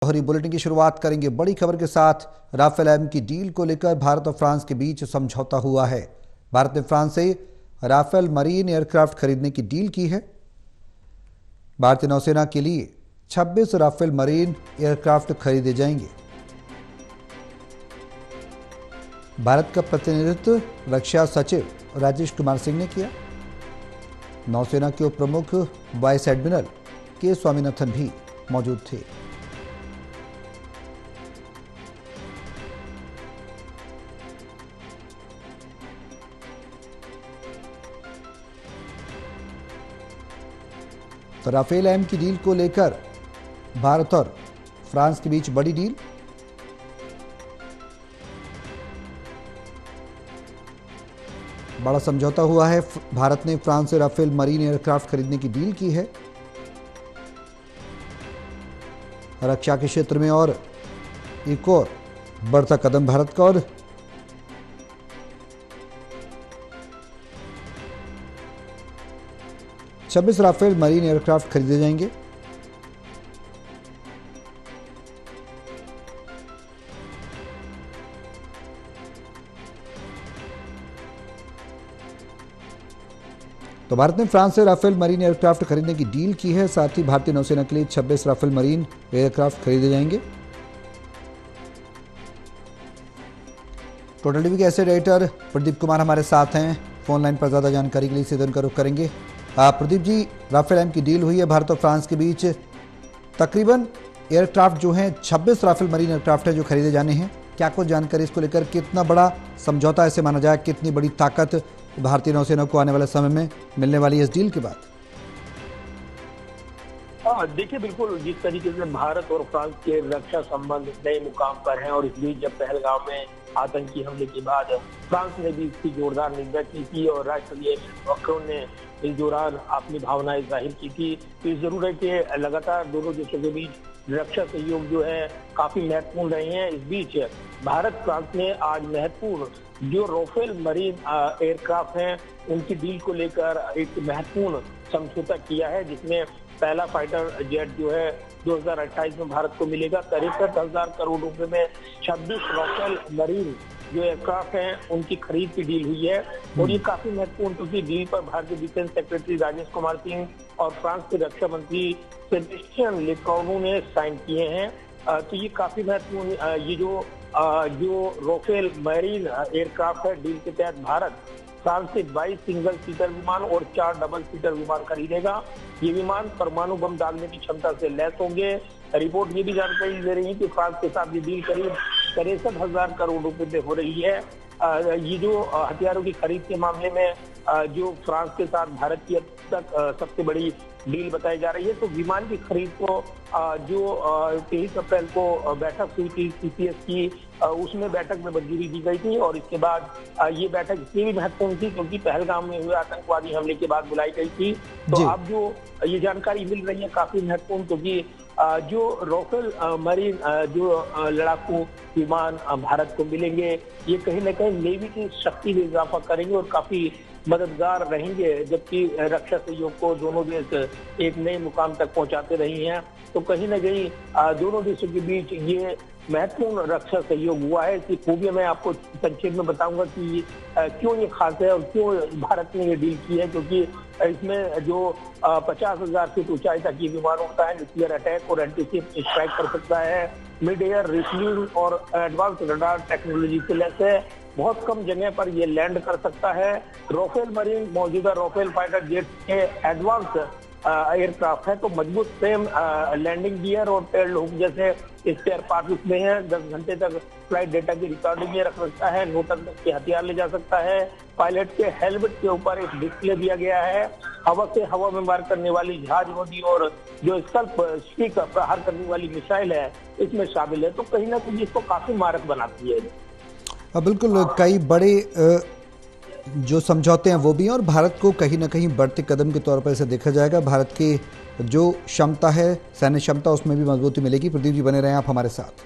जौहरी bulletin की शुरुआत करेंगे बड़ी खबर के साथ। राफेल एम की डील को लेकर भारत और फ्रांस के बीच समझौता हुआ है। भारत ने फ्रांस से राफेल मरीन एयरक्राफ्ट खरीदने की डील की है। भारतीय नौसेना के लिए 26 राफेल मरीन एयरक्राफ्ट खरीदे जाएंगे। भारत का प्रतिनिधित्व रक्षा सचिव राजेश कुमार सिंह ने किया। नौसेना के उप प्रमुख वाइस एडमिरल के स्वामीनाथन भी मौजूद थे। तो राफेल एम की डील को लेकर भारत और फ्रांस के बीच बड़ी डील। बड़ा समझौता हुआ है। भारत ने फ्रांस से राफेल मरीन एयरक्राफ्ट खरीदने की डील की है। रक्षा के क्षेत्र में और एक और बढ़ता कदम भारत का। और 26 राफेल मरीन एयरक्राफ्ट खरीदे जाएंगे। तो भारत ने फ्रांस से राफेल मरीन एयरक्राफ्ट खरीदने की डील की है। साथ ही भारतीय नौसेना के लिए 26 राफेल मरीन एयरक्राफ्ट खरीदे जाएंगे। टोटल टीवी के एसेट एडिटर प्रदीप कुमार हमारे साथ हैं फोन लाइन पर। ज्यादा जानकारी के लिए सीधे उनका रुख करेंगे। प्रदीप जी, राफेल एम की डील हुई है भारत और फ्रांस के बीच। तकरीबन एयरक्राफ्ट जो हैं 26 राफेल मरीन एयरक्राफ्ट है जो खरीदे जाने हैं। क्या कुछ जानकारी इसको लेकर, कितना बड़ा समझौता ऐसे माना जाए, कितनी बड़ी ताकत भारतीय नौसेना को आने वाले समय में मिलने वाली है इस डील के बाद? देखिए, बिल्कुल जिस तरीके से भारत और फ्रांस के रक्षा संबंध नए मुकाम पर हैं और इस बीच जब पहलगाम में आतंकी हमले के बाद फ्रांस ने भी इसकी जोरदार निंदा की थी और राष्ट्रपति मैक्रोन ने इस दौरान अपनी भावनाएं जाहिर की थी। तो ये जरूर है कि लगातार दोनों देशों के बीच रक्षा सहयोग जो है काफी महत्वपूर्ण रहे हैं। इस बीच भारत फ्रांस ने आज महत्वपूर्ण जो राफेल मरीन एयरक्राफ्ट हैं उनकी डील को लेकर एक महत्वपूर्ण समझौता किया है, जिसमें पहला फाइटर जेट जो है 2028 में भारत को मिलेगा। 63,000 करोड़ रुपए में 26 राफेल मरीन जो एयरक्राफ्ट हैं उनकी खरीद की डील हुई है। और ये काफी महत्वपूर्ण, क्योंकि डील पर भारतीय डिफेंस सेक्रेटरी राजेश कुमार सिंह और फ्रांस के रक्षा मंत्री सेबेस्टियन लेकॉर्नु ने साइन किए हैं। तो ये काफी महत्वपूर्ण, ये जो राफेल मरीन एयरक्राफ्ट है, डील के तहत भारत फ्रांस से 22 सिंगल सीटर विमान और 4 डबल सीटर विमान खरीदेगा। ये विमान परमाणु बम डालने की क्षमता से लैस होंगे। रिपोर्ट ये भी जानकारी दे रही है कि फ्रांस के साथ ये डील करीब 63,000 करोड़ रुपए में हो रही है। ये जो हथियारों की खरीद के मामले में जो फ्रांस के साथ भारत की अब तक सबसे बड़ी डील बताई जा रही है। तो विमान की खरीद को जो 23 अप्रैल को बैठक हुई थी सीपीएस की, उसमें बैठक में मंजूरी दी गई थी। और इसके बाद ये बैठक इसलिए भी महत्वपूर्ण थी क्योंकि पहलगाम में हुए आतंकवादी हमले के बाद बुलाई गई थी। तो अब जो ये जानकारी मिल रही है काफी महत्वपूर्ण, क्योंकि जो राफेल मरीन जो लड़ाकू विमान भारत को मिलेंगे, ये कहीं न कहीं नेवी की शक्ति में इजाफा करेंगे और काफी मददगार रहेंगे। जबकि रक्षा सहयोग को दोनों देश एक नए मुकाम तक पहुंचाते रही हैं। तो कहीं न कहीं दोनों देशों के बीच ये महत्वपूर्ण रक्षा सहयोग हुआ है। इसकी खूबियां मैं आपको संक्षेप में बताऊंगा कि क्यों ये खास है और क्यों भारत ने ये डील की है। क्योंकि इसमें जो 50,000 फीट ऊंचाई तक ये विमान होता है, न्यूक्लियर अटैक और एंटीशिप स्ट्राइक कर सकता है, मिड एयर रिफ्यूल और एडवांस रडार टेक्नोलॉजी से लैस है, बहुत कम जगह पर ये लैंड कर सकता है। राफेल मरीन मौजूदा राफेल फाइटर जेट के एडवांस एयरक्राफ्ट है। तो मजबूत फ्रेम, लैंडिंग गियर और टेल हुक जैसे स्पेयर पार्ट उसमें है। 10 घंटे तक फ्लाइट डेटा की रिकॉर्डिंग में रख सकता है। 9 टन तक के हथियार ले जा सकता है। पायलट के हेलमेट के ऊपर एक डिस्प्ले दिया गया है। हवा से हवा में वार करने वाली जहाज मोदी और जो स्कल्प स्टिक प्रहार करने वाली मिसाइल है इसमें शामिल है। तो कहीं ना कहीं इसको काफी मारक बनाती है। बिल्कुल, कई बड़े जो समझौते हैं वो भी हैं और भारत को कहीं ना कहीं बढ़ते कदम के तौर पर इसे देखा जाएगा। भारत की जो क्षमता है, सैन्य क्षमता, उसमें भी मजबूती मिलेगी। प्रदीप जी, बने रहें आप हमारे साथ।